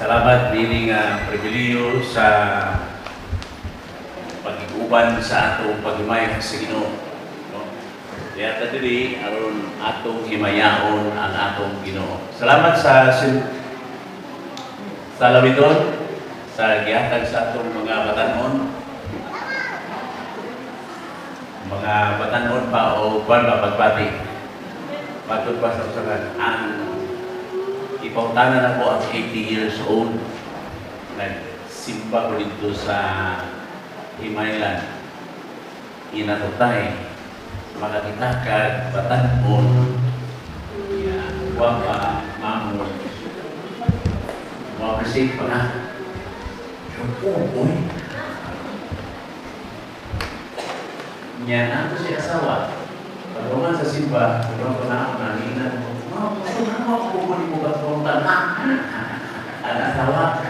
Salamat bining pribiliyo sa pag-iguban sa atong paghimayon sa Ginoo. No? Kaya diri aron atong himayaon ang atong Ginoo. Salamat sa lawidon, sa gihatag sa atong mga batanon. Mga batanon pa o buwan pa pagbati. Patod pa sa usapan ang ipautanan ako at 80 years old. Nagsimba ko dito sa Himaylan. Inatutay. Makakitakad, batanon. Wapa, mamon. Wapa-receive pa na. Uy. Yan ang si asawa. Pagkaman sa simba, pagkaman ko na ako nanginan mo. Ako kukunin mo ba itong tanah? Ang asawa.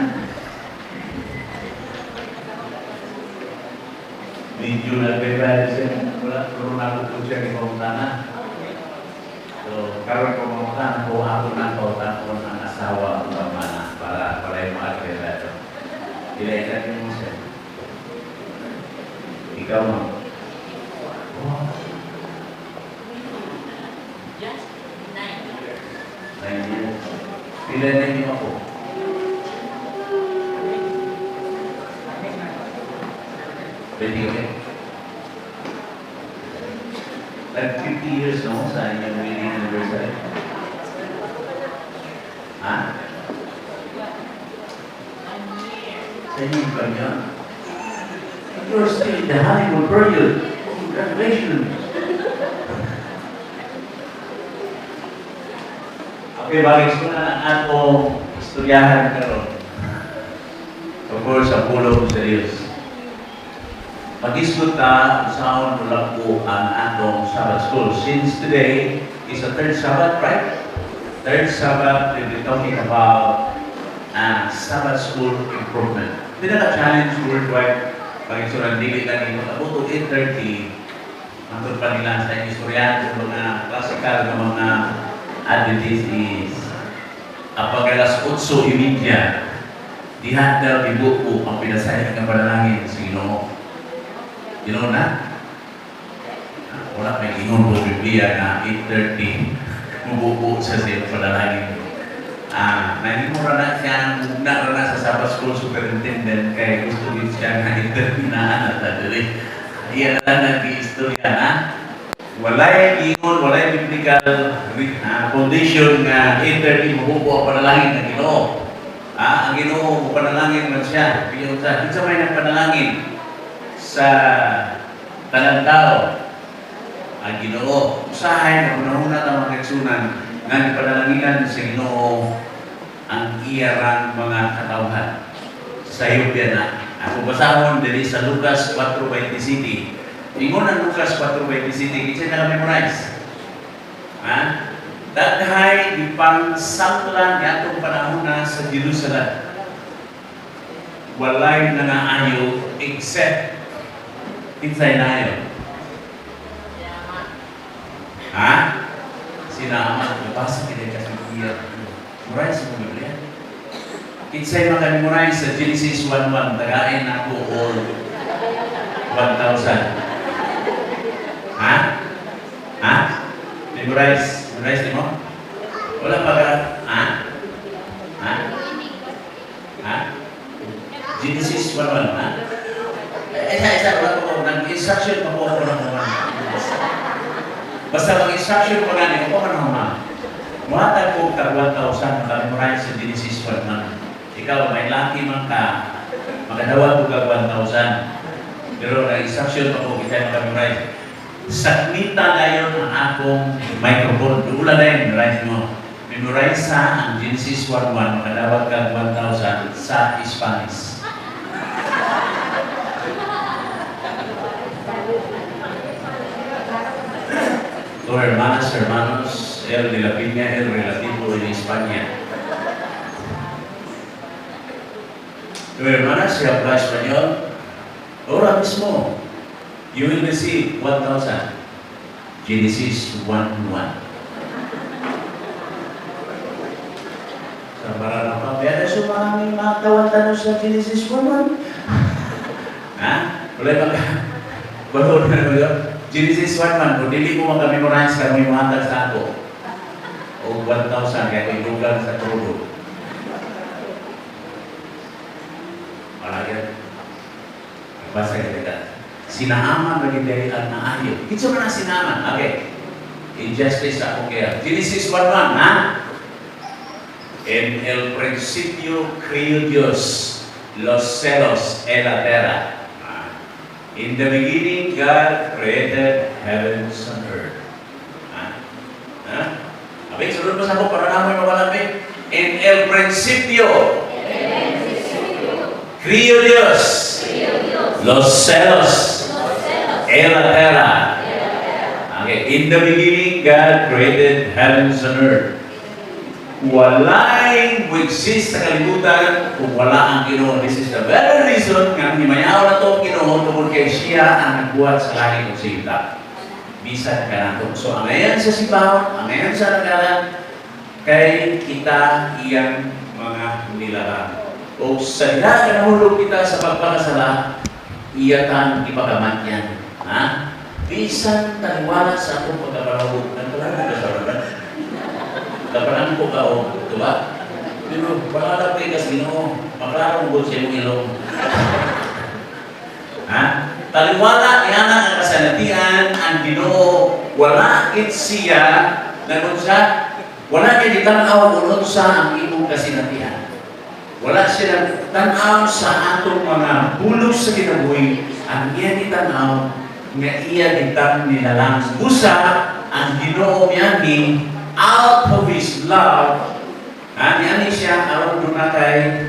Medyo nagbebali siya. Puro na ako po siya itong tanah. So, karoon ko mamutan ko ako na kautan ko ng asawa ang pamana para yung mga agbebali. Ilaitan mo siya. Ikaw mo. Just 9 years. Pila na niyo ako? Pwede ka like 50 years no sa inyong wedding anniversary? Ha? Sa inyong kanya? You're still in the honeymoon period. Congratulations! Okay, bagay ko na ako istoryahan karon. Of course, ang pulo ko serious. Mag-isgot na saan mula po ang atong Sabbath School. Since today is the third Sabbath, right? Third Sabbath, we'll be talking about Sabbath School improvement. Pinaka-challenge worldwide, pag-isurang dili ka nito, about 8:30, matod pa nila sa istoryahan ng mga classical ng mga Adventist is apag alas 8:30, dihat daw ibuko ang pinasaya ng panalangin sa Ginoo. Ginoo na? Wala may Ginoo po Biblia na 8:30 mubuko sa siya panalangin. Nahimura na siya na sa Sabbath School Superintendent kaya gusto din siya na 8:30 na natadali. Iyan na nag-i-istorya na. Walay ingon, walay biblical foundation nga 8:30 mabubuo ang panalangin ng Ginoo. Ang Ginoo panalangin man siya. Isa may nagpanalangin sa tanang tao. Ang Ginoo, usahay na unang-una ng mga kaigsunan nga panalanginan sa Ginoo ang iyarang mga katawhan. Sa iyo na. Ako basahon diri sa Lucas 4:27. Ingon ang Lucas 4:27, kasi naka-memorize. Daghay ipang saklan yatong panahon na sa Jerusalem. Walay nangaayo except insay nayo. Sinama, nabasa kita kasi kuya. Memorize mo Biblia. Insay maka-memorize sa Genesis 1:1, tagain ako all 1,000. Memorize ni mo? Wala pa ka? Genesis 1:1, Isa, wala po. Nag-instruction pa po ako ng mga. Basta mag-instruction po nga niyo, ako ng mga. Muhatag po ka 1,000 maka-memorize sa Genesis 1:1. Ikaw, may laki man ka, makadawa po ka 1,000. Pero nag-instruction pa po kita maka-memorize. Sakmita ngayon ang akong microphone. Doon na yung memorize mo. Memorize sa ang Genesis 1:1, makadawag ka 1,000 sa Spanish. To hermanos, el de la piña, el relativo en España. To hermanas, si habla español, ahora mismo, you will receive 1,000. Genesis 1:1. Sa Maranatha Pero so maraming mga tawan-tanong sa Genesis 1:1. Ha? Wala ba ka? Balon na yun. Genesis 1:1, kung dili mo makamemorize ka, may mga sa ako. O 1,000, kaya kung ilugan sa trono. Wala yan. Basta kita. Sinaaman bagi dari ang naayo. Kitsa man ang sinaaman. Okay. Injustice ako kaya. Genesis 1:1, ha? En el principio creó Dios los cielos y la tierra. In the beginning, God created heavens and earth. Abing, sunod mo sa ako para namin mawalapin. En el principio creó Dios los cielos y la tierra. Okay. In the beginning, God created heavens and earth. Walay exist sa kalibutan kung wala ang Ginoo. This is the very reason nga himayaw na ito Ginoo tungkol kay siya ang nagbuhat sa langit ug sa yuta. Bisan ka nato. So ang ayan sa sibaw, ang ayan sa nagalan, kay kita iyang mga nilalang. O sa diha ka nahulog kita sa pagpakasala, iyatan ipagamat yan. Ha? Bisan taliwala sa akong pagkabalawog. Nagpalala ka sa rabat. Kapanan ko ka o, diba? Pero, pangalap kayo kasi Ginoo, makararong ko siya mong ilong. Ha? Taliwala, yan ang kasanatian, ang Ginoo, wala it siya, nanon siya, wala niya ditanaw unod sa ang imong kasinatian. Wala siya tanaw sa atong mga bulog sa kinabuhi, ang iya ditanaw, nga iya ditang nilalang. Busa, ang Ginoo miyagi, out of His love, ani siya aron dunatay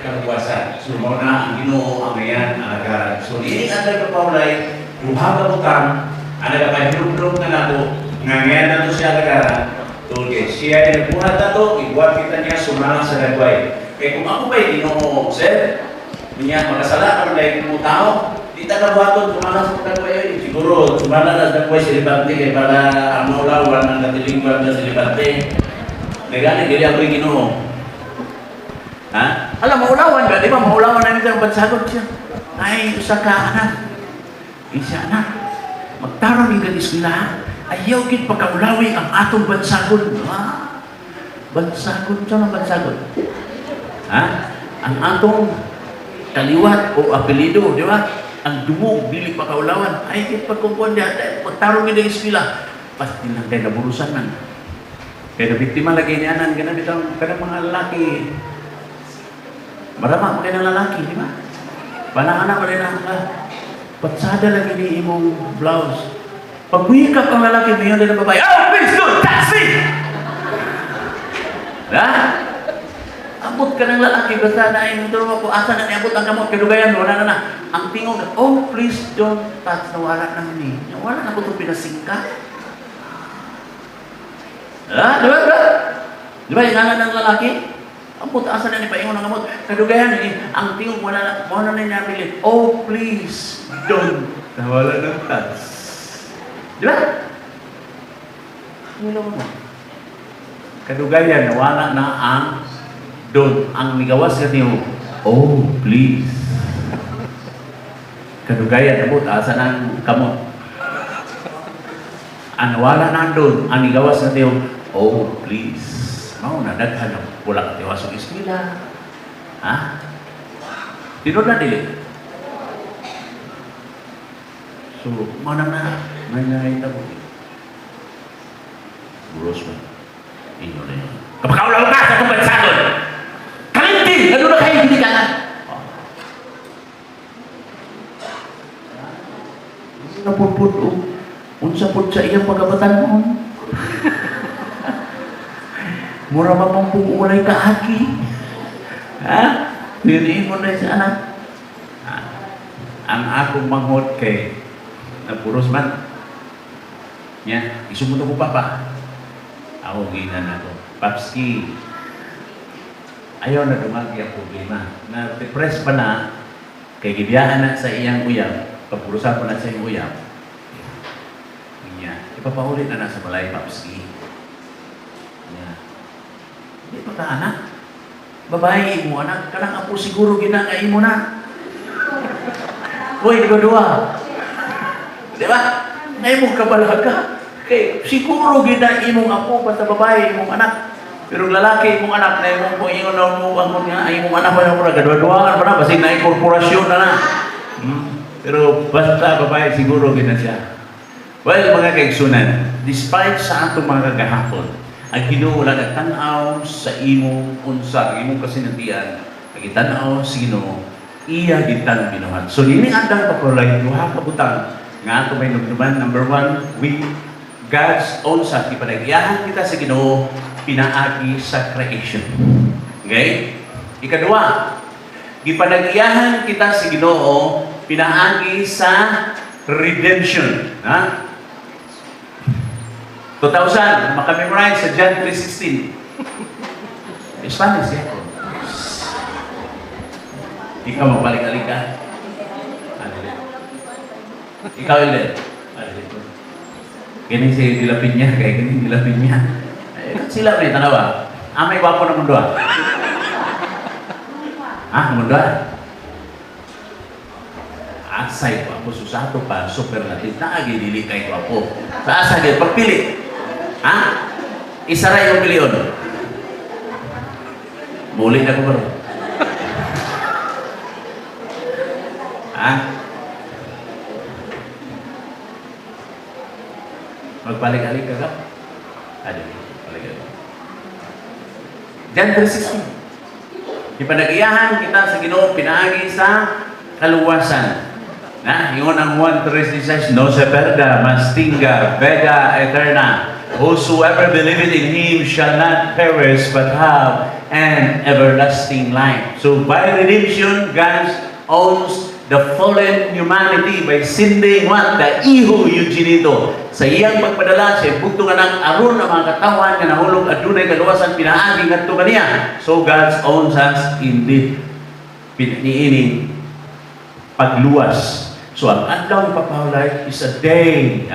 kaluwasan. So mo na ang Ginoo ang ayan ang agaran. So ini ang nagpapaulay, duha ka butang, ang nagpahilom-hilom na nato, nga ngayon na ito siya agaran, tulad siya ay nagbuhat na ito, ibuhat kita niya sumalang sa nagway. Kaya kung ako ba'y Ginoo, sir, niya makasala ka dahil mo tao, di taga buhaton, sumalang sa nagway. Siguro, sumalang na sa nagway silibante, kaya para ang maulawan ng natilingwag na silibante. Nagani, gili ako yung Ginoo. Ha? Alam, maulawan ka, di ba? Maulawan namin sa bansagot siya. Ay, usa ka, anak. Isa, anak. Magtarong yung eskwelahan. Ayaw gid pagkaulawi ang atong bansagot. Ha? Bansagot, saan ang bansagot? Ha? Ang atong kaliwat o apelido, di ba? Ang dumog, dili pa kaulawan. Ay, kit pagkumpuan diya, pagtarong yung eskwela. Pas din lang tayo naburusan man. Kaya biktima lagi niya nan ganun bitang kanang mga lalaki. Marama mo ng lalaki, di ba? Panaanak mo rin ang patsada lagi ni imong blouse. Pag wikap ang lalaki, mayon din ang babae, oh, please do, taxi! Ha? Abot ka ng lalaki, basta na yung tulong ko, asa na niabot ang kamot, kadugayan, wala na. Ang tingog, oh, please don't touch, nawala na ni. Nawala na ko itong pinasingka. Ha? Diba? Diba, inangan ng lalaki? Ang puta, asa na ni paingon ng kamot, kadugayan, ang tingog, wala na niya pili. Oh, please don't. Nawala ng touch. Diba? Ano mo? Kadugayan, nawala na ang doon, ang nigawas ka niyo, oh, please. Kadugayan, abot, asa ng kamot. Ang wala na doon, ang nigawas ka niyo, oh, please. Mau na, daghan na, wala ka tiwas ang eskwela. Ha? Tinod na dili. So, mau na, may nakita mo. Buros mo. Inyo na yun. Kapag-aulaw ka sa kong bansagon! Kalinti! Ano na kayo hindi ka na? Napuput o unsa pud sa iyang pagkabatan mo. Mura ba mong pumulay ka haki? Ha? Diriin mo na sa anak. Ang akong manghot kay napuros man. Yan, isumunod ko papa. Ako ginan ako. Papski, ayaw na dumagi ang problema. Na-depress pa na, kay gibiyahan na sa iyang uyab, pagpurusan pa na sa iyang uyab, ipapaulit na nasa balay, Papski. Hindi pa ka anak. babae imo anak, kanang apo siguro gina nga imo na. Uy, dua-dua. Di ba? Ngay mo kabalaga. Kay siguro gina imong apo basta babae imong anak. Pero lalaki imong anak na imong po ingon na mo ang mga imong anak pa na gadwa-duaan pa na basig na korporasyon na na. Pero basta babae siguro gina siya. Well, mga kaigsunan, despite sa atong mga kagahapon, ang Ginoo wala nagtanaw sa imong unsa, imong kasinatian, nagitanaw sa Ginoo, iya gitang binuhat. So nini andang pakulay duha ka butang nga ato may nugnuban. Number 1, we God's own sa ipanagyahan kita sa Ginoo pinaagi sa creation. Okay? Ikadua, ipanagyahan kita sa Ginoo pinaagi sa redemption. Ha? 2000, makamemorize sa John 3:16. Spanish yan. Ikaw magbalik-alik ka. Ikaw ulit. Ganyan siya dilapin niya, kaya ganyan dilapin niya. Sila may tanawa. May wapo na mundo. Mundo. Asay ko ako susato pa, superlative na agi dili kay ko ako. Sa asa gyud pagpili. Isa ra yung piliyon. Muli na ko bro. Magbalik-alik ka ka? Balik-alik. John 3:16. Ipanag-iyahan kita sa Ginoo pinaagi sa kaluwasan. Ingon ang Juan 3:16, no se perda, mas tinga, veda eterna. Whosoever believeth in Him shall not perish, but have an everlasting life. So by redemption, God owns the fallen humanity by sending what? The Iho Eugenito. Sa iyang pagpadala, siya bugto nga ng aron ang mga katawan nga nahulog at dunay kaluwasan pinaagi ngadto kaniya. So God owns us indeed. Piniining pagluwas. So ang adlaw papahulay is a day.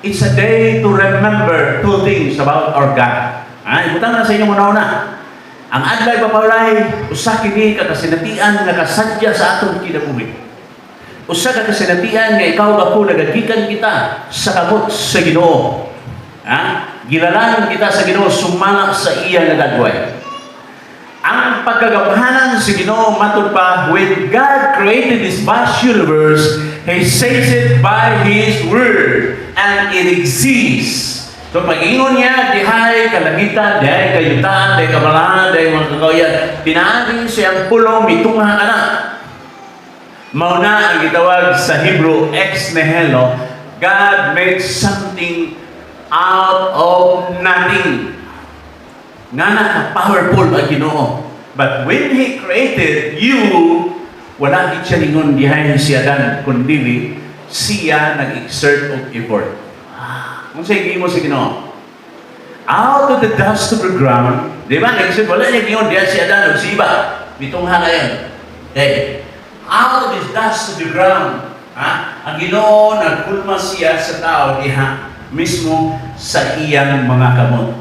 It's a day to remember two things about our God. Ibutang na sa inyong una-una. Ang adlaw papahulay, usa kini kakasinatian nga kasadya sa atong kinabuhi. Usa ka kasinatian nga ikaw ako nagagikan kita sa kamot sa Ginoo. Gilalan kita sa Ginoo sumala sa iya nga dadway. Ang pagkagamhanan sa Ginoo matud pa, when God created this vast universe, He says it by His word, and it exists. So pag-ingon niya, dihay kalangitan, dihay kayutaan, dihay kamalahan, dihay mga kakawayan, pinaagin siyang pulong mitungha anak. Mauna ang gitawag sa Hebrew, ex nihilo, God made something out of nothing. Nga na powerful ang Ginoo. But when He created you, wala gid siya ningon dihay siya dan kundi siya nag-exert of effort. Kung sa mo sa Ginoo, out of the dust of the ground, di ba? Nag-exert, wala niya ningon dihay siya dan nagsiba. Mitungha ngayon. Out of the dust of the ground, ang Ginoo nagpulma siya sa tao diha mismo sa iyang mga kamot.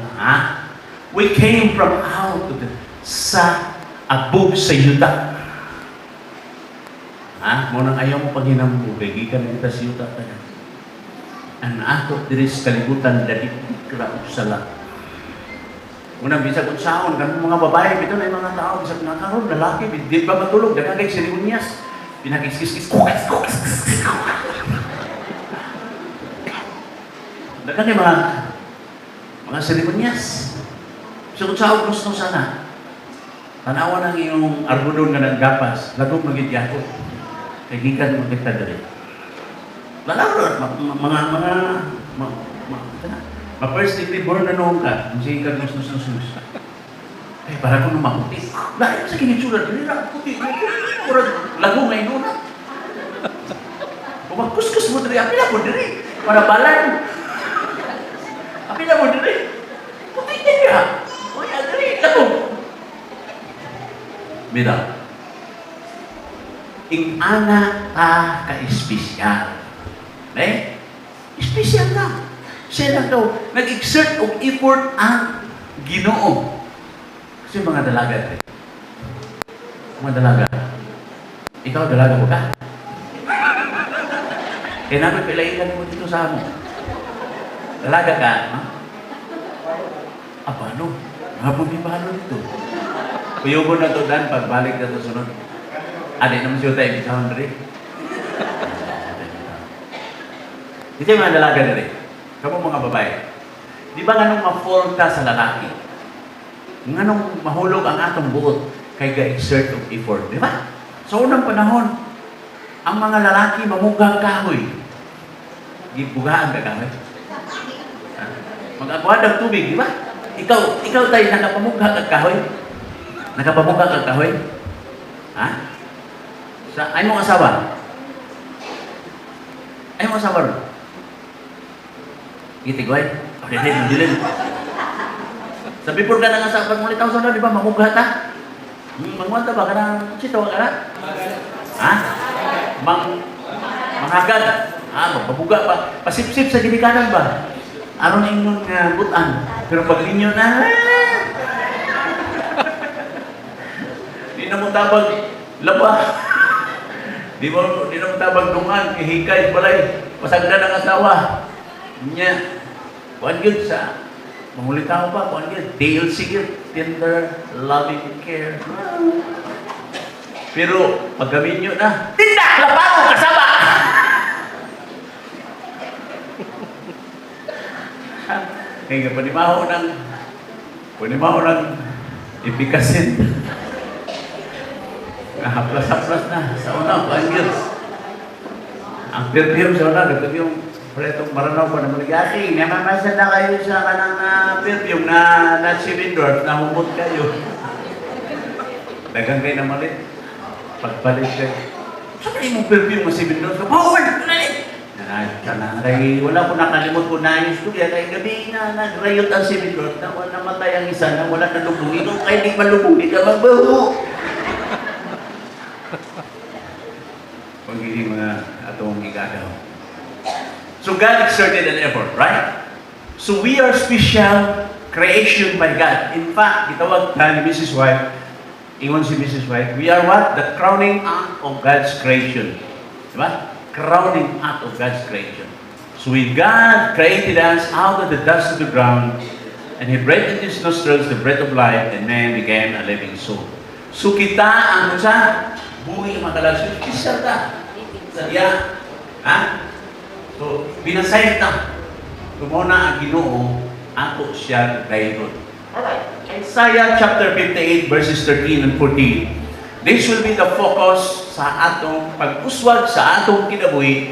We came from out of the sa abog sa yuta. Munang ayaw mo paghinambo, kaya gikan kita sa yuta tayo. Ang ato diris kalibutan dali kraop sala. Munang bisa kung saon, kan mga babae, ito na yung mga tao, bisa pinakaroon, lalaki, di ba matulog, dagagay seremonyas, pinakis-kis-kis, dagagay mga seremonyas. So kung saan gusto sana, tanawan ang iyong arbudon nga naggapas, lagong magigya ko. Kaya gikan mo kita dali. Lalaro, first degree born na noong ka, kung siya ikan nus. Para ko nung maputi. Dahil sa kinitsura, dali na puti. Lagong ngayon na. Kung magkuskus mo dali, api na mo dali. Para balan. Api na mo dali. Puti niya. Mira, ing ana ta ka-espesyal. Espesyal na. Siya lang daw, nag-exert og effort ang Ginoo. Kasi mga dalaga, Mga dalaga. Ikaw dalaga mo ka? Kaya namin pilailan mo dito sa amo. Dalaga ka, ha? Paano? Hapon di paano dito? Kuyugo na to dan, pagbalik na to sunod. Adi naman siya tayo, bisahon rin. Ito yung mga dalaga na rin. Kamu mga babae. Di ba nga nung ma-fall ka sa lalaki? Nga nung mahulog ang atong buot, kay ga-exert of effort. Di ba? Sa unang panahon, ang mga lalaki mamugang kahoy. Gibugaan ka kahoy. Mag-abuhan ng tubig, di ba? Ikaw tayo nakapamugha kag kahoy. Nakapamugha kag kahoy. Ha? Ay mong asawa. Ay mong asawa ron. Gitigway. Dilin. Sabi po ka na nga sa pagmulitaw sa di ba? Mamugha ta? Mangwanta ba ka na? Sitaw ka na? Ha? Manghagad. Magpabuga pa. Pasipsip sa ginikanan ba? Aron ingon nga butan. Pero pag ninyo na, di na mo tabag laba. Di na mo tabag dungan, ihikay, balay. Pasagda ng asawa. Nya, kuan yun sa, mangulitaw pa, kuan yun, TLC yun, tender, loving care. Pero, pag gamin nyo na, tindak, labaw, kasama! Kaya panimaho ng ipikasin. Haplas-haplas na sa una, kuan ang perfume sa una, ito yung pretong maranaw pa na maligasi. Namamasa na kayo sa kanang perfume na Sibindorf, na humot kayo. Dagang kayo na malit. Pagpalit kayo. Saan kayo mong perfume na Sibindorf? Wala ko nakalimot ko na yung istorya. Kaya gabi na nagrayot ang Sibindorf na wala namatay ang isa na wala nalubong. Ikaw kayo di malubong, di ka magbaho. Pag hindi mga atong igagaw. So God exerted an effort, right? So we are special creation by God. In fact, itawag na ni Mrs. White, ingon si Mrs. White, we are what? The crowning act of God's creation. Diba? Crowning act of God's creation. So when God created us out of the dust of the ground, and He breathed in His nostrils the breath of life, and man became a living soul. So kita ang sa buhay makalas, special ka. Sadya. Ha? So, binasayat na. Tumuna ang Ginoo, ako siya dayon. Isaiah chapter 58 verses 13 and 14. This will be the focus sa atong pag-uswag sa atong kinabuhi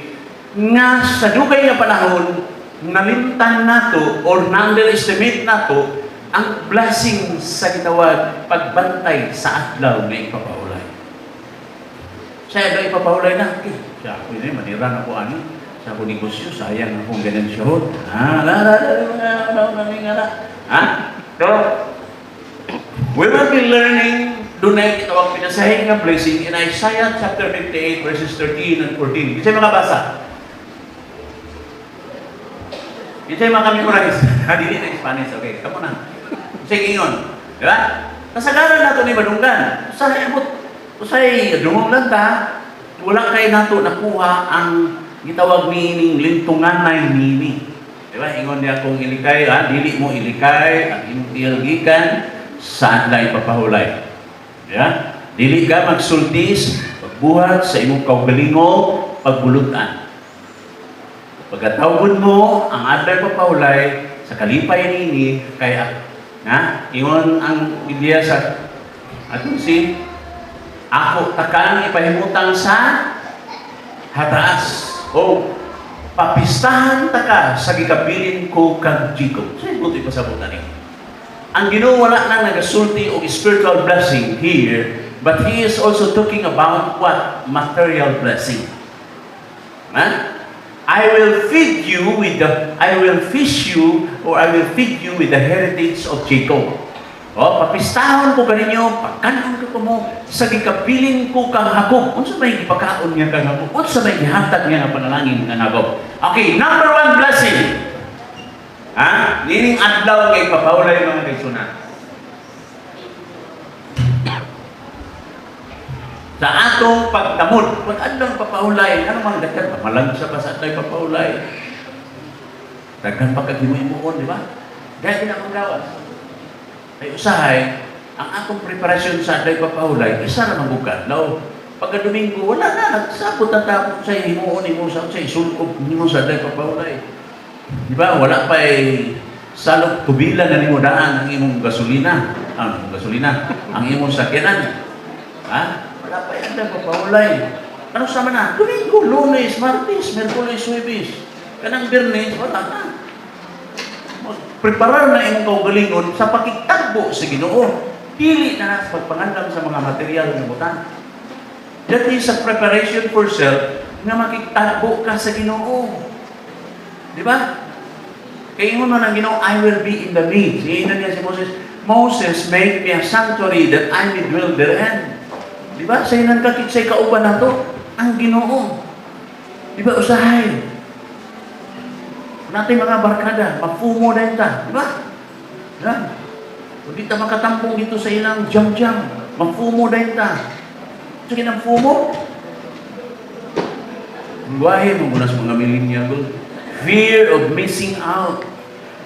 nga sa dugay nga panahon nalimtan nato or na-underestimate nato ang blessing sa gitawag pagbantay sa adlaw nga ipapahulay. Sa adlaw ipapahulay na, siya ako yun, manira na po ano. Sa ako negosyo, sayang akong ganun siya. So, we will be learning dunay kitawag pinasahing nga blessing in Isaiah chapter 58 verses 13 and 14. Isa mga basa. Isa mga memorize. Dili na Spanish, okay. Kamu na. Sige ingon. Diba? Kasagaran nato ni Badunggan. Usay dungong lang ta. Wala kay nato nakuha ang gitawag nining lintungan na nini. Diba? Ingon niya kung ilikay, dili mo ilikay, ang imong gikan saan na ipapahulay. Yeah? Dili ka magsultis, pagbuhat sa imong kaugalingog, pagbulutan. Pagkatawgon mo, ang adlay papahulay, sa kalipay nini, kaya, ingon ang Biblia sa atong si, ako takang ipahimutang sa hataas. O, papistahan ta ka sa gikabilin ko kag Jacob. So, ito ipasabutan niyo. Ang Ginoo wala nang nagasulti o spiritual blessing here, but He is also talking about what? Material blessing. I will feed you with the heritage of Jacob. O, papistahon ko kaninyo, pagkanon ko mo, sa gikabilin ko kang Jacob. Unsa may gipakaon nga kang Jacob? Unsa may gihatag nga panalangin kang Jacob? Okay, number one blessing. Nining adlaw kay papahulay mga kaigsunan. atong pagtamod. Kung anong papahulay, ano man daghan, malansa pa sa atay papahulay. Daghan pa kaghimuon, di ba? Dahil pinakagawas. Ay usahay, ang atong preparasyon sa atay papahulay, isa na mabukan. Now, pagka Domingo, wala na, nagsabot ang tapos sa himuon, imo sa isulkob, imo sa atay papahulay. Di ba? Wala pa salog tubilan na nimo daan ang imong gasolina. Ang imong sakyanan. Ha? Wala pa yan na papahulay. Ano sama na? Domingo, Lunes, Martes, Merkulis, Huwebes. Kanang Biyernes, wala na. Preparar na imong kaugalingon sa pakitagbo sa Ginoo. Pili na sa pagpangandam sa mga material ng butan. That is a preparation for self na makitagbo ka sa Ginoo. Di ba? Kaya ingon na ng Ginoo, I will be in the midst. Iinan niya si Moses, Moses, make me a sanctuary that I may dwell therein. Di ba? Sa inan kakit sa'y kauban na to, ang Ginoo. Di ba? Usahay. Natin mga barkada, mafumo na ta. Di ba? Yan. Kung di ta makatampong dito sa ilang jam-jam, mafumo na ta. Sige ng fumo. Buwahin mo muna sa mga millennial. Fear of missing out.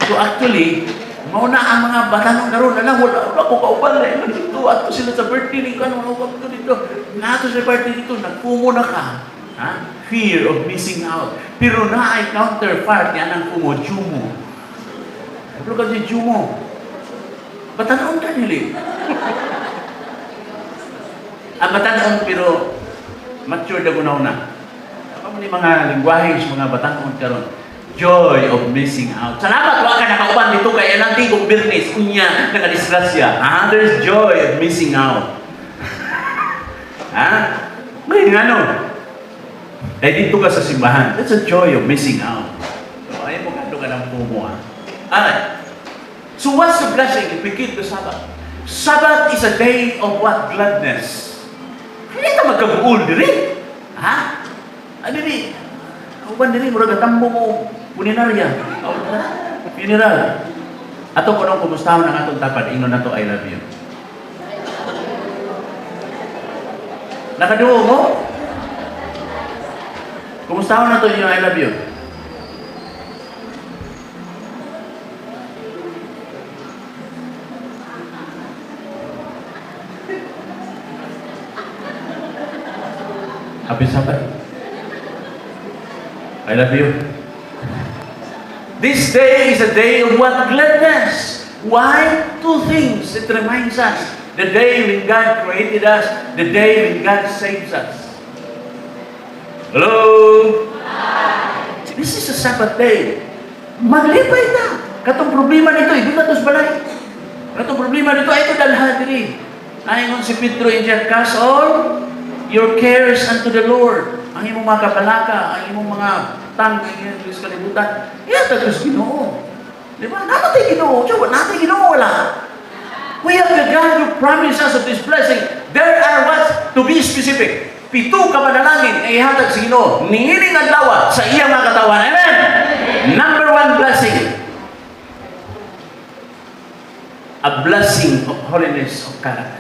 So actually, mauna ang mga bata nung karoon, wala ko kauban na dito. Ato sila sa birthday ni Kano, ko dito. Nato sa birthday dito, nagfumo na ka. Ha? Fear of missing out. Pero na ay counterpart yan ang fumo, jumo. Ano ka si jumo? Batanaon ka nili. Batanaon pero mature na gunaw-na. Ano ni mga lingwahe sa mga batanaon karon? Joy of missing out. Salamat wa ka nakauban dito kay ilang tigong Biyernes unya nagadisgrasya. There's joy of missing out. Ha? May ngano? Dahil dito ka sa simbahan. That's a joy of missing out. So, ayaw mo ka ng pumo, ha? Alright. So, what's the blessing if we keep the Sabbath? Sabbath is a day of what? Gladness. Hindi ka magkabuol diri. Ha? Ano diri? Kauban diri, murag atambo mo. Puninarya. Funeral. Ato ko nung kumustahan ang atong tapad. Ingon na to, I love you. Nakaduo mo? Kumusta na to yung I love you? Happy Sabbath. I love you. This day is a day of what? Gladness. Why? Two things. It reminds us. The day when God created us. The day when God saves us. Hello? Hi. This is a Sabbath day. Maglipay na. Katong problema nito, hindi na ito balay. Katong problema nito, ito dalhan diri. Ayon si Pedro in John, cast all your cares unto the Lord. Ang imong mga kabalaka, ang imong mga tanging ng kalibutan, iyatag sa Ginoo. Di ba? Namatay Ginoo. Diyo, natin Ginoo wala. We have the God who promised us of this blessing. There are what? To be specific. 7 ka manalangin ay ihatag sa Ginoo. Niining adlaw sa iyang mga katawan. Amen? Number 1 blessing. A blessing of holiness of character.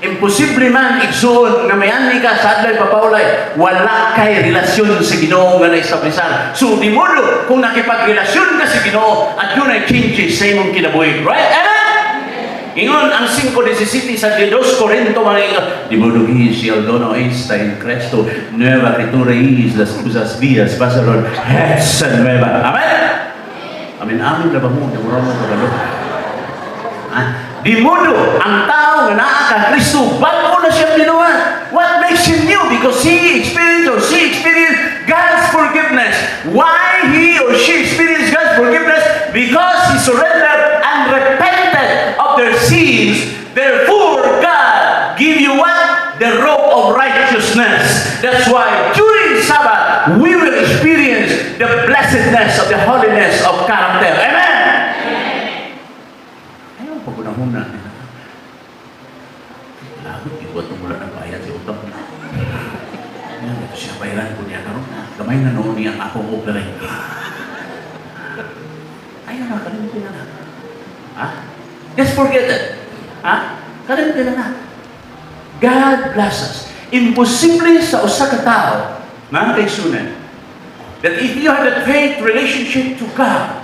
Imposible man igsoon nga mayani ka sa adlay papaulay, wala kay relasyon sa Ginoo nga na-establisan. So di modo kung nakipagrelasyon ka sa Ginoo at yun ay changes sa imong kinabuhi. Right? Amen? Ingon ang 5:17 sa 2 Corinto mga ingon, di modo si Aldono esta in Cristo, nueva criatura is, las cosas vías pasaron, esa nueva. Amen? Amen, amen na ba mo? Namura mo pagalo. Di modo, ang tao nga naa ka Kristo, bago na siya ginawa. What makes him new? Because he experienced or she experienced God's forgiveness. Why he or she experienced God's forgiveness? Because he surrendered and repented of their sins. Therefore, God give you what? The robe of righteousness. That's why during Sabbath, we will experience the blessedness of the holiness of character. Amen? Pagunahuna nila. Lagot, ibuat mo mula ng bayad si utang. Yan, ito siya bayaran ko niya. Gamay na noon niya ako opera. Ayaw na, kalimutin na na. Ha? Just forget it. Ha? Kalimutin na na. God bless us. imposible sa usa ka tao, mga kaigsunan, that if you have that faith relationship to God,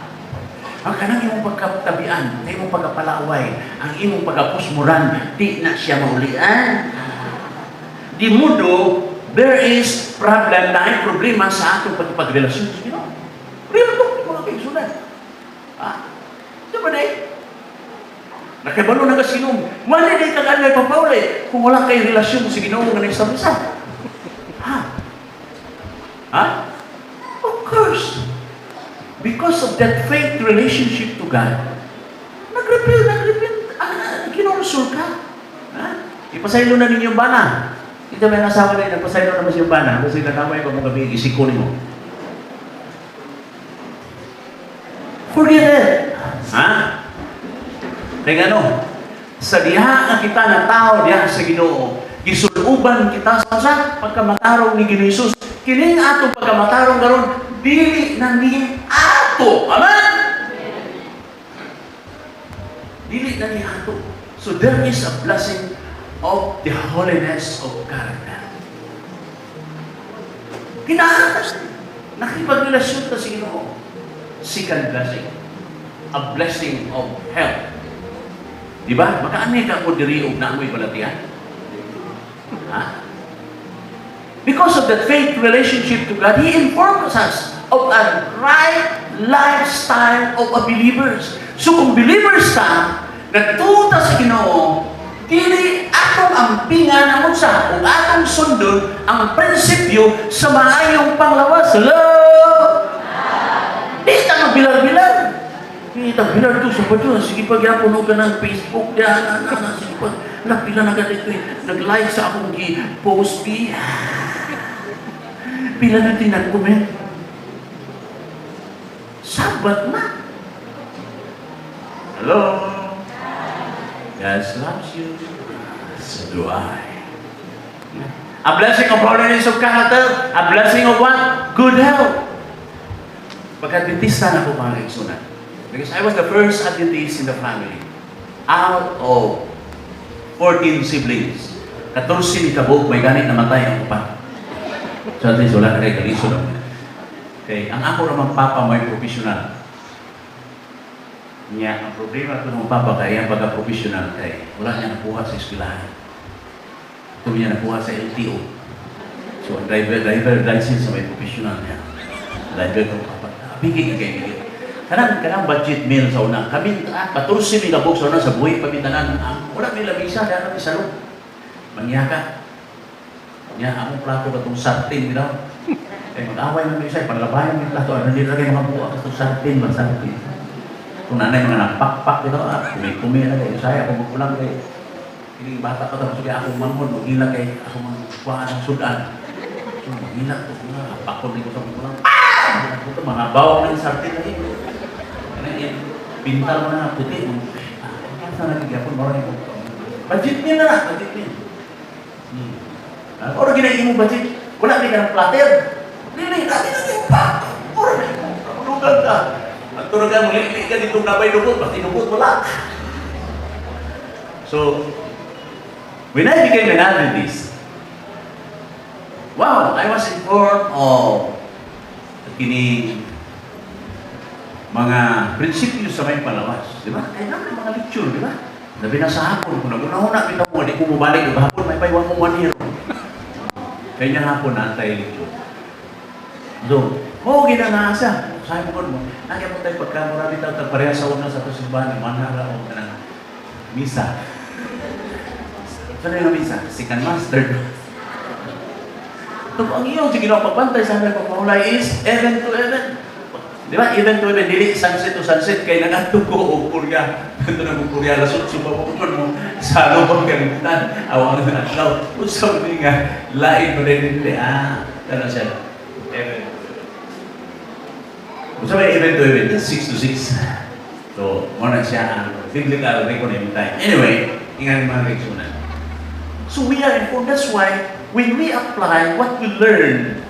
ang kanang imong pagkatabian, ang imong pagkapalaway, ang imong pagkapusmuran, di na siya maulian. Di mudo, there is problem na ay problema sa atong pagrelasyon sa Ginoo. Real to, mga kaigsunan. Ito ba na nakibalo na ka sinom. Wala na kaganay papauli kung wala kay relasyon sa Ginoo nga nagsabisa. Of course. Because of that faith relationship to God, nag-repent, kinurusul ka. Ipasaylo na ninyo bana. Ito may nasawa na yun, nagpasaylo na mas yung bana. Kasi nakamay ko mong gabi, isikunin mo. Forget it. Kaya ano, sa diha nga kita na tao diha sa Ginoo, gisuluban kita sa pagkamatarong ni Ginoo Hesus. Kining ato pagkamatarong karon dili na ni ato. Amen. Dili na ni ato. So there is a blessing of the holiness of character. Kinahanglan nakipagrelasyon ta sa Ginoo. Second blessing, a blessing of health. Diba? Makaanay ka ko diri og naamoy balatian. Because of that faith relationship to God, He informs us of a right lifestyle of a believers. So kung believers ka, nagtuta sa Ginoo, dili atong ampingan ang unsa ug atong sundon ang prinsipyo sa maayong panglawas. Hello! Di ta magbilar-bilar. Kita bilar tu sa padyo. Sige pag yapon ka ng Facebook diyan. Sige pag napila na ka dito. Nag-like sa akong post. Pila na din nag-comment. Sabat na. Hello? God loves you. So do I. A blessing of holiness of character. A blessing of what? Good health. Pagka-Adventista na po mga kaigsunan. Because I was the first Adventist in the family. Out of 14 siblings. 14 ni kabuk, may ganit namatay ang upat. So at least wala na kayo kaliso lang. Okay, ang ako namang papa may professional. Niya, ang problema ko ng papa kaya ang pagka-professional kay wala niya nakuha sa eskwelahan. Ito niya nakuha sa LTO. So ang driver license sa may professional niya. Driver ko papa. Bigay. Kanang budget meal sa una. Kami, 14 may kabuk sa una sa buhay pamitanan. Wala may labisa, dahil kami sa loob. Mangyaka. Nya, among plato ka itong sartin, ginaw. Mag-away mo isa, panlabayan mo plato. Ano nila kayo mga buwa ka itong sartin, sartin. Kung nanay mga nagpakpak dito, kumi na kayo. Saya, kung magkulang kayo. Hindi bata ka tapos kaya akong mangon, mag-ila kayo. Ako magkuhaan ng sudan. So, mag-ila ko. Pakon din ko sa magkulang. Ito, mga bawang ng sartin na ito. Pintal mo na puti. Saan nagigapon? Marami po. Budget niya na. Budget niya. Ano ginahin mo budget? Wala ka ng platter. Lili, natin na yung pak. Pura na yung lugan ka. At turang ka, mulili ka dito nabay lukot. Pati lukot, wala. So, when I became an Adventist, wow, I was informed of kini mga prinsipyo sa may palawas. Di ba? Kaya naman mga lecture, di ba? Sabi na sa hapon, kung nag-una-una, kita mo, di ko mabalik, yung hapon, may paiwan mo 1 year. Kaya niya hapon, anti-lecture. So, ginanasa. Sabi mo mo, nagyan mo tayo pagkamura dito, pareha sa una sa kasimbahan, manara o ka ng misa. Saan yung misa? Second master. So, ang iyong sige na pagbantay sa amin pagpahulay is even to even. Di ba? Even to even. Dili sunset to sunset. Kaya nag-atog ko o kurya. Ito na kong kurya. Lasot sumabukan mo. Sa lubang kalimutan. Awang na atlaw. Usap mo nga. Lain mo rin dili. Ano siya? Even. Usap mo even to even. 6 to 6. So, muna siya ang biblical reckoning time. Anyway, ingat mga leksunan. So we are informed. That's why when we apply what we learn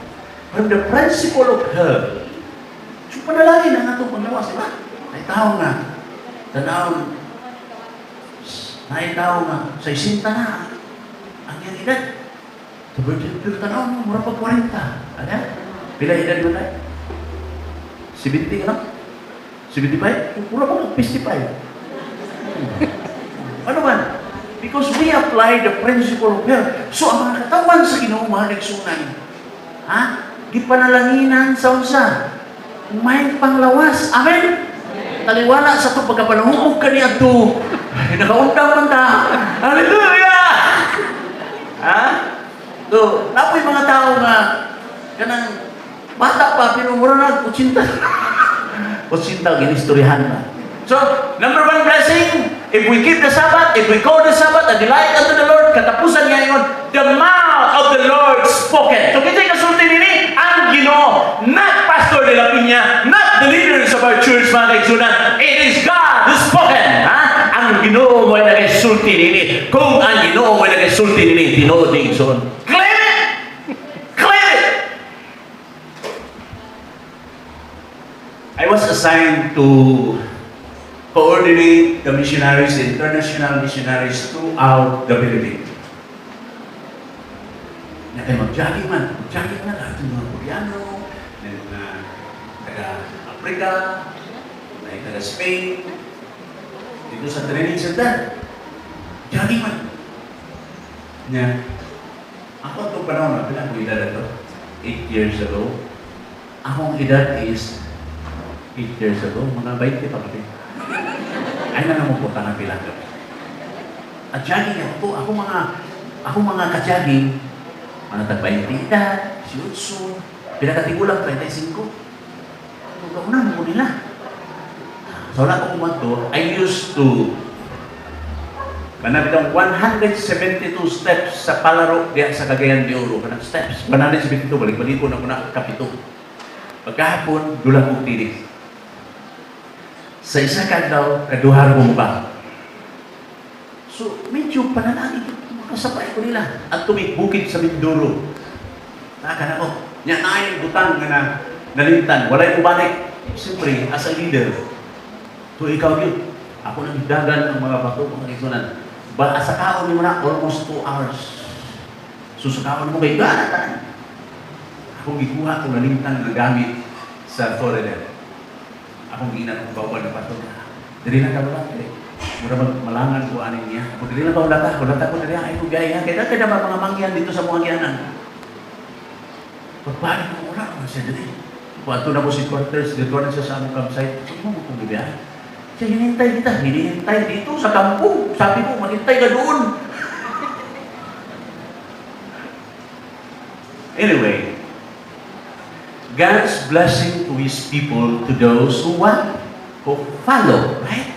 from the principle of health, so panalangin ang atong panglawas, diba? Naitaw nga. Naitaw nga. Sa isinta na. Ang yan edad. Pero tanaw mo, mura pa 40. Ano? Pila edad mo tayo? 70 ka na? 75? Mura pa ng 55. Ano man? Because we apply the principle of health. So, ang mga katawan sa Ginoo, mga nagsunan, ha? Di panalanginan sa unsa. May panglawas. Amen? Taliwala sa ito pagkapanahumog ka niya ito. Ay, nakaundang man ta. Hallelujah! Ha? So, napoy mga tao nga, kanang bata pa, pero mura na, 80. 80, ginistoryahan na. So, number 1 blessing, if we keep the Sabbath, if we call the Sabbath a delight unto the Lord, katapusan niya yun, the mouth of the Lord spoken. So, kita yung kasulti nini, ang Ginoo, not Pastor de la Piña, not the leaders of our church, mga kaigsunan. It is God who spoken. Ha? Ang Ginoo mo ay nagkasulti nini. Kung ang Ginoo mo ay nagkasulti nini, tinood ni Igsoon. Claim it! Claim it! I was assigned to coordinate the missionaries, international missionaries throughout the Philippines. Mag-jogging man na lahat ng mga Koreano, taga-Africa, taga-Spain, dito sa training center. Jogging man. Ako itong panahon, bilang ko edad ito, 8 years ago. Akong edad is 8 years ago, mga 20 pa kami. Ay na naman po tanang bilang kami. At jogging ako mga ka-jogging, mga tag-20 edad, 18, pinakatigulang 35. Una mo nila. So wala ko kumanto, I used to manabitang 172 steps sa palaro diya sa Cagayan de Oro. Kanang steps, 172, balik-balik ko na muna kapito. Pagkahapon, dulang kong tilis. Sa isa kadlaw, kaduhar mo ba? So, medyo panalangin makasabay ko nila. At tumibukid sa Mindoro. Naka na ko. Yan na yung butang na nalintan. Walay ubalik. Siyempre, as a leader, to ikaw yun. Ako nang dagan ng mga bato, mga isunan. Sa kaon mo na, almost 2 hours. So, sa kaon mo kayo, gana. Akong ikuha ko nalintan na gamit sa Florida. Akong ginat kong bawal na pato na. Dili na kawalat eh. Mura malangan ko anin niya. Ako dili na kawalata. Kawalata ko dili. Ay ko gaya. Kaya kaya mga mangyan dito sa mga gianan. Pagpalik ko muna. Ano siya dili? Pato na po si quarters. Dito na siya sa among campsite. Ano mo kong bibiyahe? Siya hinintay kita. Hinintay dito sa kampo. Sabi ko, manintay ka doon. Anyway, God's blessing to His people, to those who want, who follow, right?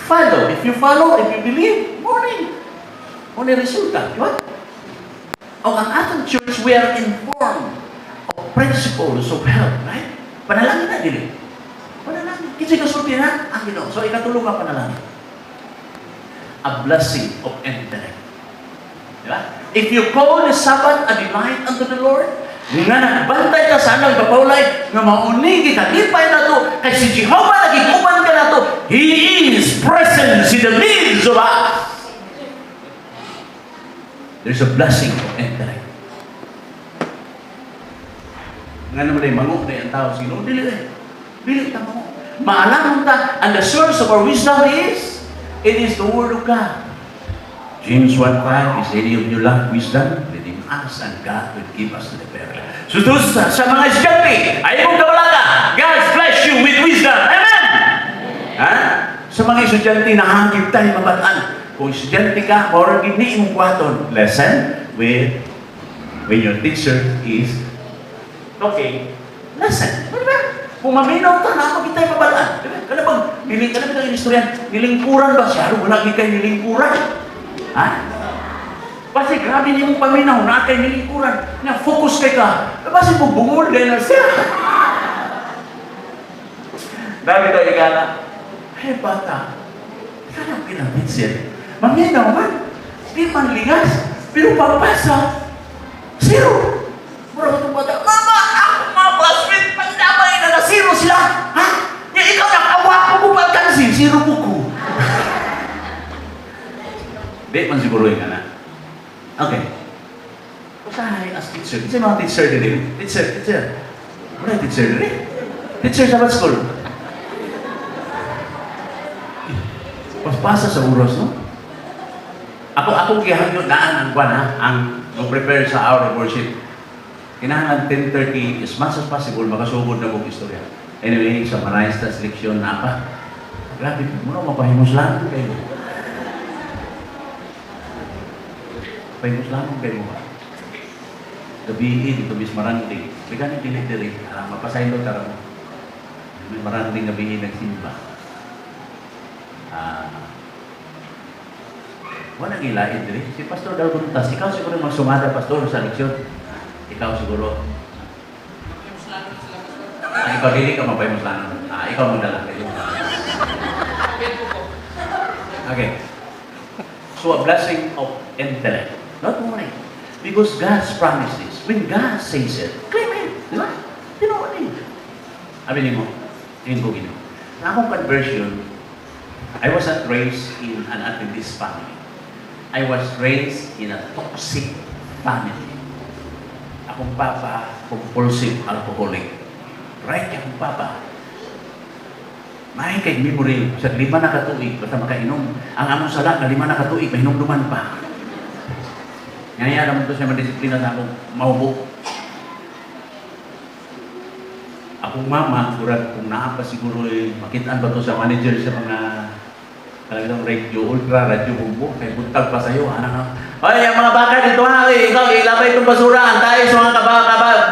Follow. If you follow, if you believe, morning. Morning resulta. Di ba? O ang atong church, we are informed of principles of health, right? Panalangin na din. Panalangin. Kasi kasulti na, ang Ginoo. So, ikatulong ang panalangin. A blessing of intellect. Di ba? If you call the Sabbath a delight unto the Lord, nga nagbantay ka sa anang kapaulay nga maunigi ka, lipay na to kay si Jehovah nagiguban ka na to. He is present in the midst of us. There's a blessing of intellect. Nga naman ay mango na yung tao sino, dili ta mango. Maalam ta, and the source of our wisdom is, it is the Word of God. James 1:5, is any of you lack wisdom? Let him ask, and God will give us the better. So sa mga estudyante, ayaw mong kawala ka. God bless you with wisdom. Amen! Ha? Sa mga estudyante, nahangkip tayo mabataan. Kung estudyante ka, or hindi mong kwaton, lesson with when your teacher is talking. Lesson. Diba? Kung maminaw ka, nakakapit tayo mabataan. Diba? Kala bang, kala ba ng istoryan, nilingkuran ba siya? Wala kayo nilingkuran. Ha? Kasi grabe niyo mong paminaw, na kay nilingkuran, na focus kay ka, kasi bubungol din na siya. Dami tayo ikala, ay bata, kaya pinapit siya. Maminaw man, di man ligas, pero pagpasa, zero. Mura ba itong bata, Mama, ako mga classmate, pagdamay na zero sila. Ha? Nga ikaw nakawa ko mo pagkansin, zero buko. Di man siguro yung anak. Okay. Usahay as teacher. Kasi mga teacher din. Teacher. Wala yung teacher din. Teacher Sabbath School. Pasa sa oras, no? Ako gihangyo daan ang kwan, ha? Ang prepare sa hour of worship. Kinahangan 10:30 as much as possible makasugod na kong istorya. Anyway, summarize tas leksyon na pa. Grabe, muna mapahimos lang kayo. Pahimos lang kayo ba? Gabihin, ito bis maranding. Bigyan yung dili-dili. Mapasayin doon tara mo. May maranding gabihin nagsimba. Wala nang ilain dili. Si Pastor daw buntas. Ikaw siguro magsumada, Pastor, sa leksyon. Ikaw siguro. Ikaw dili ka mapahimos lang. Ikaw magdala. Okay. So a blessing of intellect. Not only. Because God's promises, when God says it, claim it. Di ba? Tinawa niyo. Sabi mo, yun ko gino. Sa akong conversion, I was not raised in an Adventist family. I was raised in a toxic family. Akong papa, compulsive alcoholic. Right, akong papa. May kay memory, sa 5 na katuig, basta makainom. Ang among sala, na 5 na katuig, mahinom duman pa. Ngaya naman ito siya madisiplina na akong maubo. Akong mama, kurag, kung naapa siguro, makitaan ba ito sa manager sa mga talagang radio, ultra, radio bumbo, kay buntag pa sa'yo, anak na. Oy, ang mga baka dito ha, ikaw, ilabay itong basura, tayo sa mga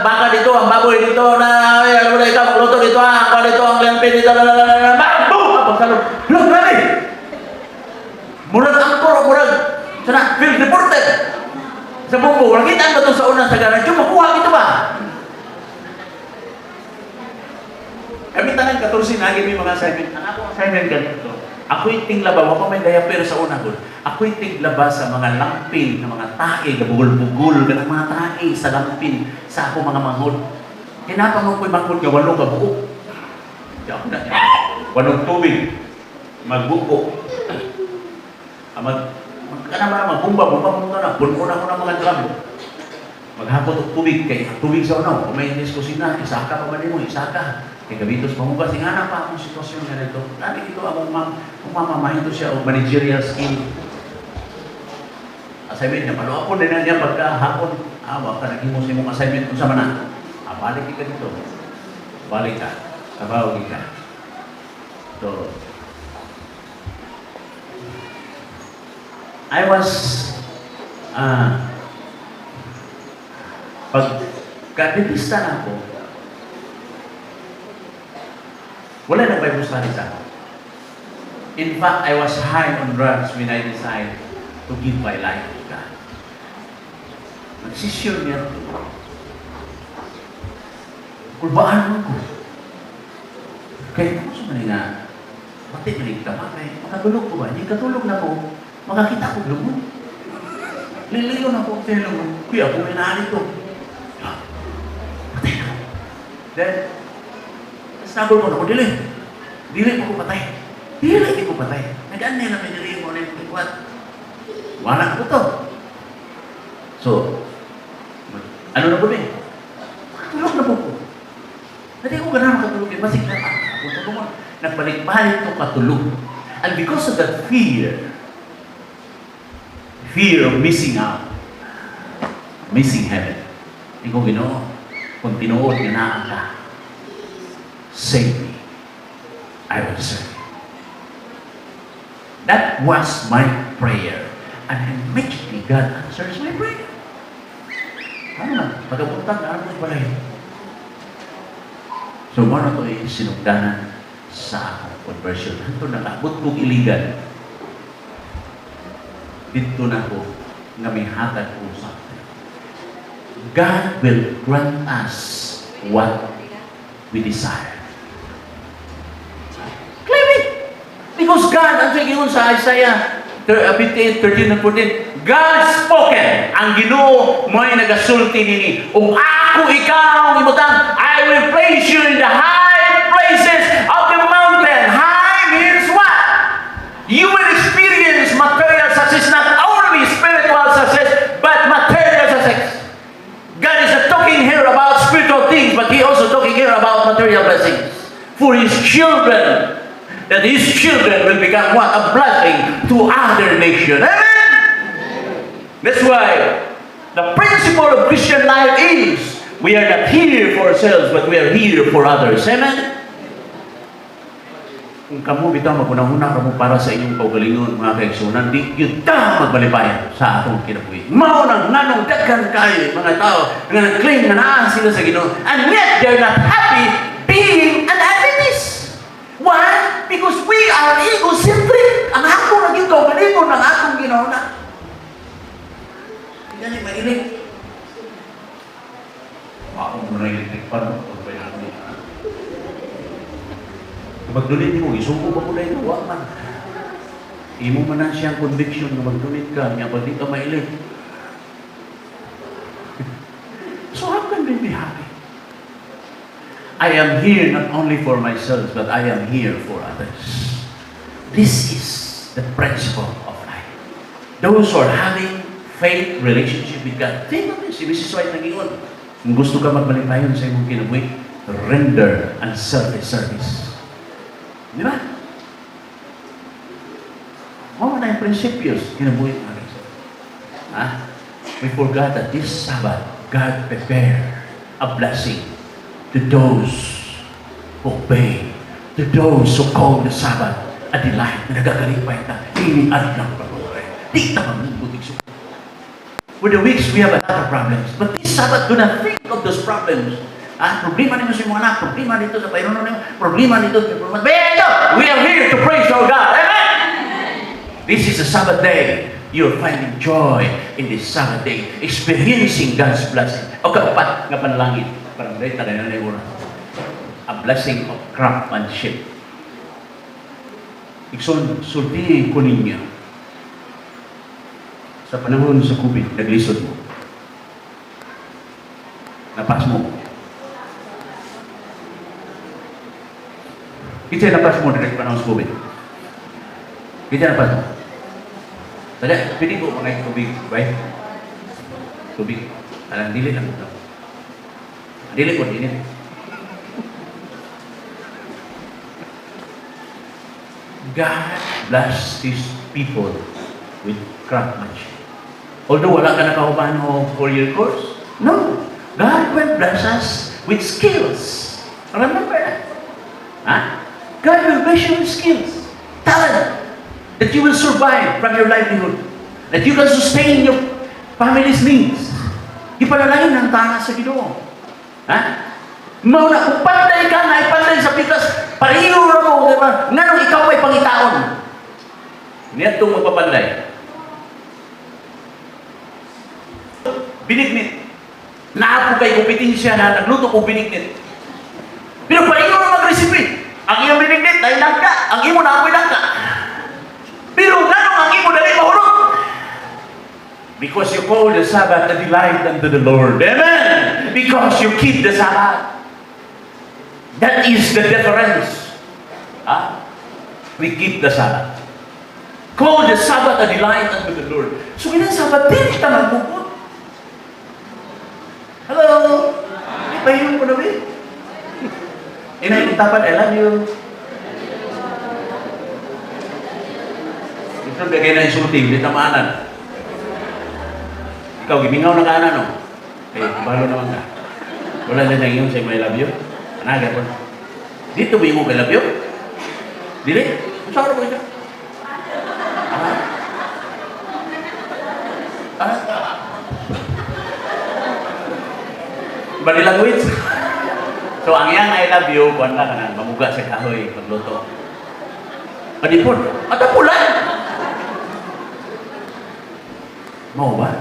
baka dito, ang baboy dito, na, alam mo na ikaw, magluto dito ha, ako dito, ang lampi dito, boom! Pagsalong, look, grabe! Murag angkor, murag, sana, field reported. Sa bumbo, nakitaan ba ito sa unang sa radyo, makuha ito ba? Kami tanang 14, naging may mga assignment. Ang akong assignment ganito. Ako'y tinglaba, wala pa may diaper sa una ko. Ako'y tinglaba sa mga lampin, ng mga tae, gabugol-bugol, ng mga tae sa lampin, sa ako mga manghod. Kinapa mo ko'y manghod nga walong kabuok. Di ako na, walong tubig, magbuko. Magbumba na, puno na ko ng mga drum. Maghapot og tubig, kay tubig sa unaw, kung may kusina, isaka pa ba mo, isaka. Kaya gabitos pamugas, nga pa akong sitwasyon nga nito. Lagi dito akong mamamahin to siya o managerial skill. Assignment niya, paluapon din na niya pagkahapon. Wag ka naging mo mong assignment kung sa mana. Balik ka dito. Balik ka. Trabaho ka. So, I was, pagkadipista na ako, wala nang Bible study sa akin. In fact, I was high on drugs when I decided to give my life to God. Nagsisyon niya ito. Kulbaan mo ko. Kaya ako sa nga, bakit malig ka ba? Kaya makatulog ko ba? Hindi katulog na ko, makakita ko lumon. Liliyon ako, kaya lumon. Kuya, ako may naalito. Patay na ako. Then, snabol ko na ko, dili ko patay. Dili ko patay. Nag-an nila may dili mo na yung pagkuhat. Wala ko to. So, ano na po ba? Tulog na po ko. Hindi ko ganahan makatulog. Masig na ako. Nagpalit-palit ko katulog. And because of that fear of missing out, missing heaven, hindi ko ginoo, kung tinuod ginaan ka, save me. I will serve you. That was my prayer. And immediately God answers my prayer. Ano na? Pagkapuntan na ano pala yun? So, ano ito ay sinugdanan sa akong conversion. Ito nakabot kong iligan. Dito na ko nga may hatag ko sa akin. God will grant us what we desire. Because God, ang sagiyon sa Isaiah 58, 13 and 14, God spoken, ang Ginoo mo'y nagasulti nini. Kung ako ikaw, imutang, I will place you in the high places of the mountain. High means what? You will experience material success, not only spiritual success, but material success. for his children, that his children will become what? A blessing to other nations. Amen? That's why the principle of Christian life is we are not here for ourselves, but we are here for others. Amen? Kung kamu bitaw magunahuna kamu para sa inyong kaugalingon, mga kaigsunan, di kita magbalibayan sa atong kinabuhi. Mao nang nanong daghan kayo mga tao nga nag-claim na naa sila sa Ginoo, and yet they're not happy being an Adventist. Why? Because we are egocentric. Ang ako naging kaugalingon ng atong ginahuna. Yan ay mahilig. Ako mo na electric pa, no? Magdunit mo, isuko ba ko na ito? Wag man. Imo man na siyang conviction na magdunit ka, niya ba di ka mailit? So how can we be happy? I am here not only for myself, but I am here for others. This is the principle of life. Those who are having faith relationship with God, think of this. Si Mrs. White nag-iwan. Kung gusto ka magbalibayon sa imong kinabuhi, render unselfish service. Di ba? Mga na yung prinsipyos, kinabuhi natin. We forgot that this Sabbath, God prepared a blessing to those who obey, to those who call the Sabbath a delight na nagagalipay na iniad ng pag-uray. Di naman butig suko. For the weeks, we have a lot of problems. But this Sabbath, do not think of those problems. Problema nito sa mga anak, problema dito sa pairono nito, problema dito sa problema. We are here to praise our God. Amen? This is a Sabbath day. You're finding joy in this Sabbath day, experiencing God's blessing. O kapat nga panalangin, parang dahil tayo na naiura. A blessing of craftsmanship. Sultihin ko ninyo. Sa panahon sa COVID, naglisod mo. Napas mo. Kita napas mo direct panahon sa COVID. Kita napas mo. Tala, pili ko mga tubig, right? Tubig. Alang dili lang ito. Dili ko, dili. God bless these people with craftsmanship. Although wala ka nakahubahan o 4-year course, no. God will bless us with skills. Remember that. God will bless you with skills, talent, that you will survive from your livelihood, that you can sustain your family's needs. Ipanalangin ng tanga sa Ginoo. Mauna, kung panday ka na, ipanday sa pikas, pareho na mo, diba? Nganong ikaw ay pangitaon? Niyan itong magpapanday. Binignit. Naapo kay kompetensya na nagluto kong binignit. Pero pareho na mag-recipe. Ang iyong binignit, dahil langka. Ang imo na ako'y langka. Pero ganong ang imo dahil mahulog. Because you call the Sabbath a delight unto the Lord. Amen! Because you keep the Sabbath. That is the difference. We keep the Sabbath. Call the Sabbath a delight unto the Lord. So in the Sabbath, hindi ka magbukod. Hello? Ipahiyon ko na ba? Inay kong tapat, I love you. Ito bigay na insulting, hindi tamaanan. Ikaw, gimingaw na ka na, no? Balo naman ka. Wala na nang sa I love you. Anaga po. Dito ba yung I love you? Dili? Saan ko ito? Body language? So, ang yang I love you, kuwan ka na, mamuga sa kahoy, magluto. Padipon, matapulan! Mau ba?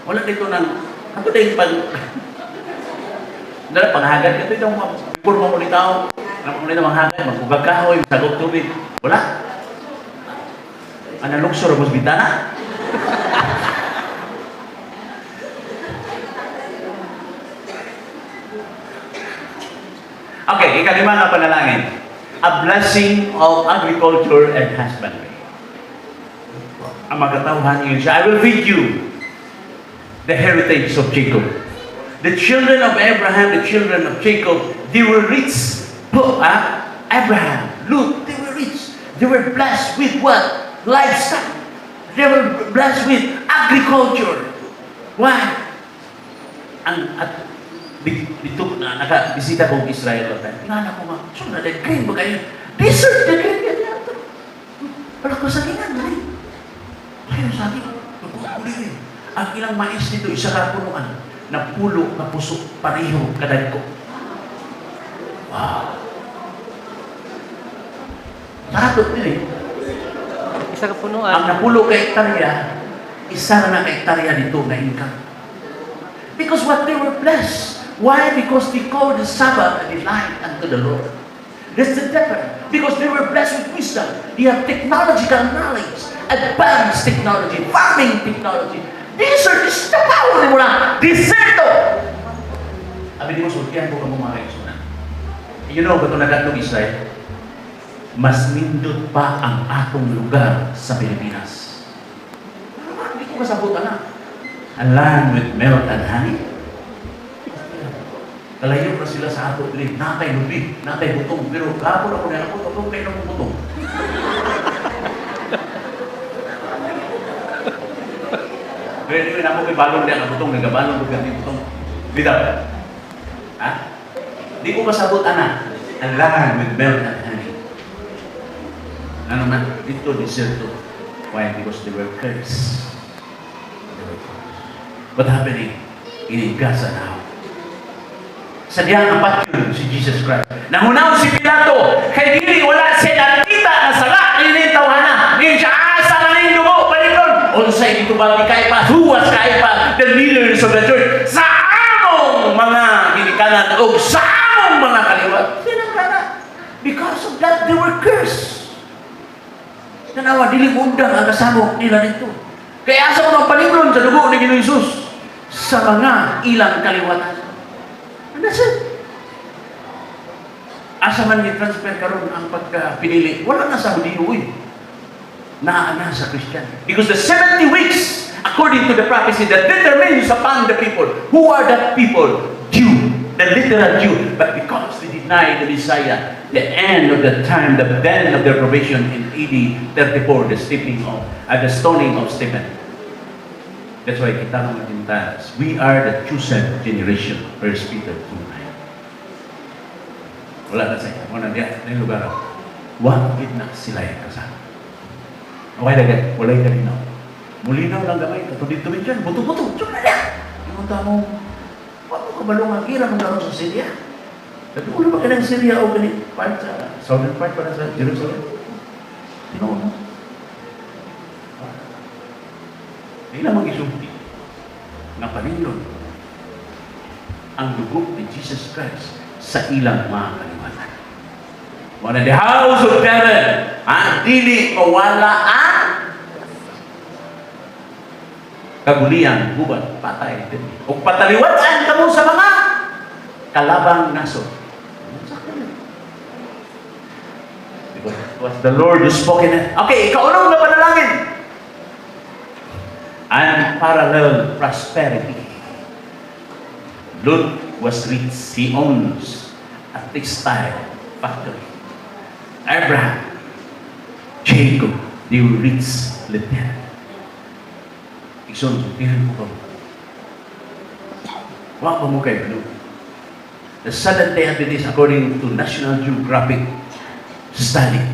Wala dito ng, ako din pag, dala panghagad, ito itong pipon mo ulit tao, ulit ang manghagad, magpugag kahoy, masagog tubig. Wala. Ano luksor, mas bitana? Okay, ikalima na panalangin. A blessing of agriculture and husbandry. Ang magkatauhan yun siya, I will feed you the heritage of Jacob. The children of Abraham, the children of Jacob they were rich. Abraham, Lot, they were rich. They were blessed with what? Livestock. They were blessed with agriculture. Why? Dito na nakabisita ko Israel. Tingnan ko nga, so na-green ba kayo? Desert, na-green ka niya. Wala ko sa gingan, green. Kaya sabi ko, nagkukuliin. Ang ilang mais dito, isa kapunuan, na pulo, na puso, pareho, kadag ko. Wow. Sarap din eh. Isa ka punuan. Ang napulo kay hektarya, isa na hektarya dito na income. Because what they were blessed. Why? Because they called the Sabbath a delight unto the Lord. That's the difference. Because they were blessed with wisdom. They have technological knowledge, advanced technology, farming technology. Desert is the power ni mo lang. Deserto! Abi mo, sultihan ko kamo mga kaisunan. You know, bato nagatong Israel, mas nindot pa ang atong lugar sa Pilipinas. Hindi ko kasabutan na. A land with milk and honey. Kalayo na sila sa ato, natay lubig, natay butong, pero kapon ako na ako, kapon kayo ng butong. Pero na ako kay balong niya ang butong, nagabalong ko ganti butong. Bitaw. Ha? Di ko kasabot, anak. A land with milk and honey. Ano man, dito, deserto. Why? Because they were cursed. What happening in Gaza now? Sadyang apat yun si Jesus Christ. Nangunaw si Pilato, kay dili wala siya nakita na sala, nilitawana. Ngayon siya, asa na rin dugo, panikon. Unsay dito ba ni Caiaphas, huwas Caiaphas, the leaders of the church, sa among mga ginikanan o sa among mga kaliwat. Sinangkana. Because of that, they were cursed. Tanawa, dili undang ang kasamo nila nito. Kaya asa ko ng paningon sa dugo ni Ginoong Hesus sa mga ilang kaliwatan. And that's it. Asa man ni-transfer karon ang pagka-pinili, wala na sa Hudiyo eh. Na sa Christian. Because the 70 weeks, according to the prophecy, that determines upon the people. Who are that people? Jew. The literal Jew. But because they denied the Messiah, the end of the time, the end of their probation in AD 34, the stoning of Stephen. That's why kita naman tintas. We are the chosen generation. 1 Peter 2:9. Wala na sa'yo. Wala na yung lugar. Wagid na sila yung kasama. Okay na gan. Wala yung kalinaw. Mulinaw lang gamay. Katulid-tulid dyan. Buto-buto. Diyan na yan. Imunta mo. Huwag mo kabalong ang kira mong gano'n sa Syria. Kasi ulo ba ka ng Syria o ganit part sa southern part para sa Jerusalem? Tinoon mo. Hindi na mag-isulti na paninyon ang dugo ni Jesus Christ sa ilang mga kaliwatan. Wala the house of heaven, dili mawala ang kaguliang gubat, patay din. O pataliwatan ka mo sa mga kalabang naso. Because it was the Lord who spoke in it. Okay, ikaulong na panalangin. Unparalleled prosperity. Lot was rich. He owns a textile factory. Abraham, Jacob, they were rich literally. Isunod-suntihan mo ka mo. Wala pa mo kayo, ano? The Seventh-day Adventist, according to National Geographic study,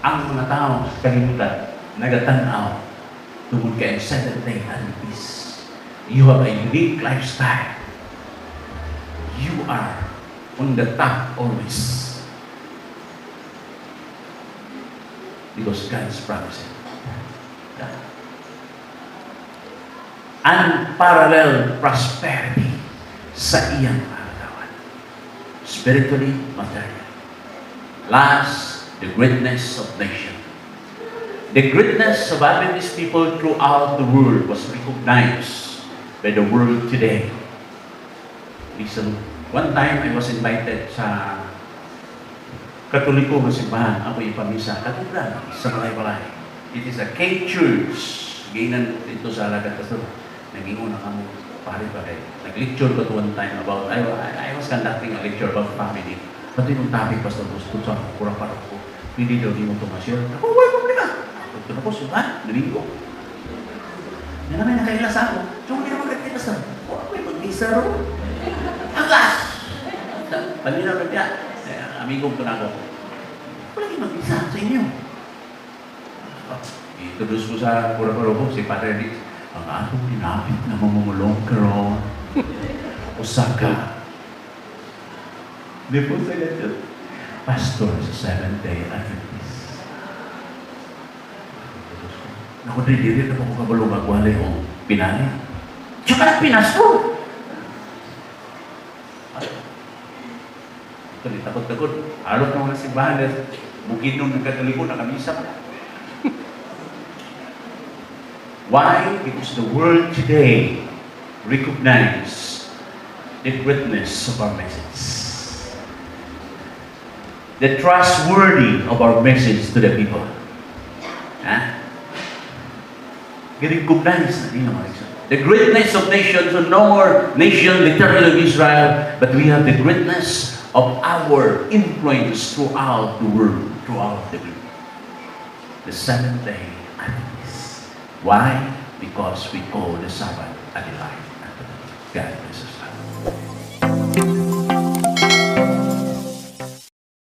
ang mga tao sa kalimutan, nagatanaw tungkol kay Seventh-day Adventist. You have a unique lifestyle. You are on the top always. Because God's promising. Unparalleled prosperity sa iyang katawan. Spiritually, materially. Last, the greatness of nation. The greatness of Adventist people throughout the world was recognized by the world today. One time, I was invited sa Katoliko na simbahan. Ako ipamisa. Katulad sa Balay-Balay. It is a K-Church. Gainan dito sa Alagad Kasur. Naging una kami pare ba kayo? Nag-lecture ko to one time about, I was conducting a lecture about family. Pati nung topic, Pastor gusto sa kurang parang ko, hindi daw di mo ito ma-share. Ako, wala problema. Ito na po, suha, domingo. Yan naman nakailas ako. So, hindi naman nagtilas ako. Huwag may mag-isa ro. Agas! Palinaw na niya. Amigo ko na ako. Wala kayo mag-isa sa inyo. Introduce ko sa Pura-Pura si Padre Nick. Ang atong inapit na mamumulong karon. Osaka. Di po sa ganyan. Pastor sa Seventh-day Adventist. Naku, dili na po ko kabalong magwalay o pinali. Tsaka na pinastor. Ito, di takot-takot. Alok na mga simbahan. Bukid nung nagkatalikod na kamisa. Why? Because the world today recognize the greatness of our message. The trustworthy of our message to the people. Huh? Recognize na nila mga isa. The greatness of nations, so no more nation literally of Israel, but we have the greatness of our influence throughout the world, throughout the world. The Seventh-day Adventist. Why? Because we call the Sabbath a delight. God bless us.